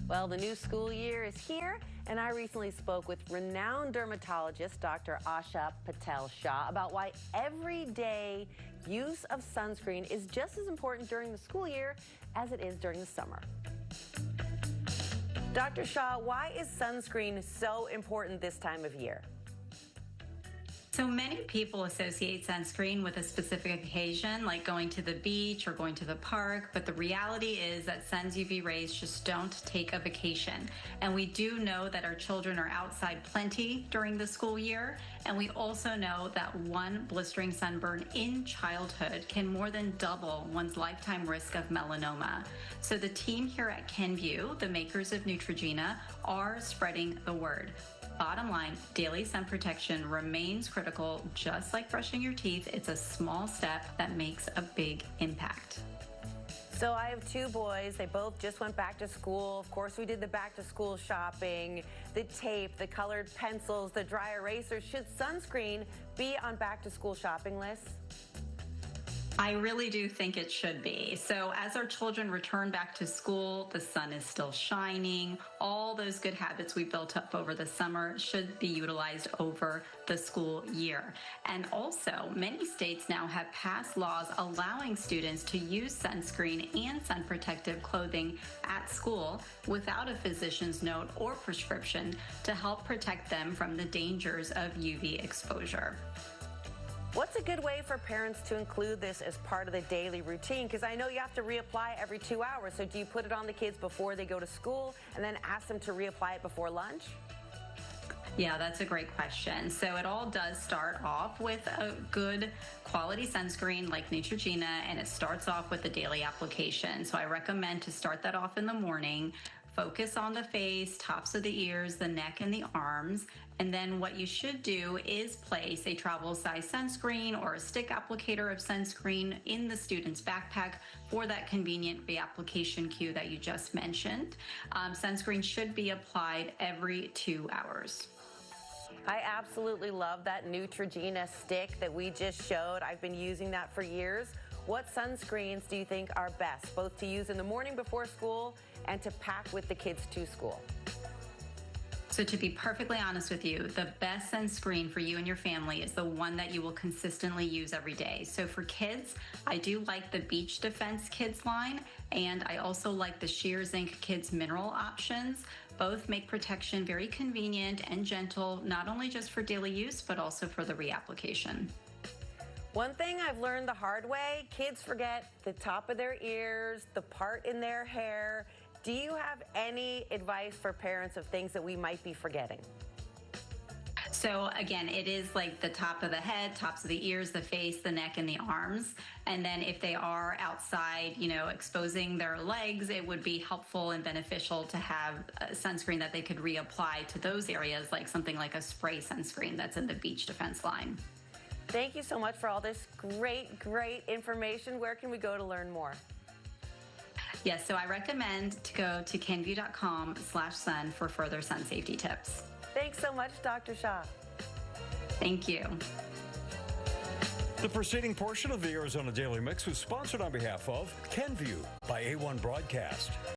Well, the new school year is here, and I recently spoke with renowned dermatologist Dr. Asha Patel Shah about why everyday use of sunscreen is just as important during the school year as it is during the summer. Dr. Shah, why is sunscreen so important this time of year? So many people associate sunscreen with a specific occasion, like going to the beach or going to the park, but the reality is that sun's UV rays just don't take a vacation. And we do know that our children are outside plenty during the school year, and we also know that one blistering sunburn in childhood can more than double one's lifetime risk of melanoma. So the team here at Kenvue, the makers of Neutrogena, are spreading the word. Bottom line, daily sun protection remains critical. Just like brushing your teeth, it's a small step that makes a big impact. So I have two boys. They both just went back to school. Of course, we did the back to school shopping, the tape, the colored pencils, the dry erasers. Should sunscreen be on back to school shopping lists? I really do think it should be. So as our children return back to school, the sun is still shining. All those good habits we built up over the summer should be utilized over the school year. And also, many states now have passed laws allowing students to use sunscreen and sun protective clothing at school without a physician's note or prescription to help protect them from the dangers of UV exposure. What's a good way for parents to include this as part of the daily routine? Because I know you have to reapply every 2 hours. So do you put it on the kids before they go to school and then ask them to reapply it before lunch? Yeah, that's a great question. So it all does start off with a good quality sunscreen like Neutrogena, and it starts off with the daily application. So I recommend to start that off in the morning. Focus on the face, tops of the ears, the neck, and the arms. And then what you should do is place a travel size sunscreen or a stick applicator of sunscreen in the student's backpack for that convenient reapplication cue that you just mentioned. Sunscreen should be applied every 2 hours. I absolutely love that Neutrogena stick that we just showed. I've been using that for years. What sunscreens do you think are best, both to use in the morning before school and to pack with the kids to school? So to be perfectly honest with you, the best sunscreen for you and your family is the one that you will consistently use every day. So for kids, I do like the Beach Defense Kids line, and I also like the Sheer Zinc Kids Mineral options. Both make protection very convenient and gentle, not only just for daily use, but also for the reapplication. One thing I've learned the hard way, kids forget the top of their ears, the part in their hair. Do you have any advice for parents of things that we might be forgetting? So again, it is like the top of the head, tops of the ears, the face, the neck, and the arms. And then if they are outside, exposing their legs, it would be helpful and beneficial to have a sunscreen that they could reapply to those areas, like something like a spray sunscreen that's in the Beach Defense line. Thank you so much for all this great information. Where can we go to learn more? Yes, so I recommend to go to kenvue.com/sun for further sun safety tips. Thanks so much, Dr. Shah. Thank you. The preceding portion of the Arizona Daily Mix was sponsored on behalf of Kenvue by A1 Broadcast.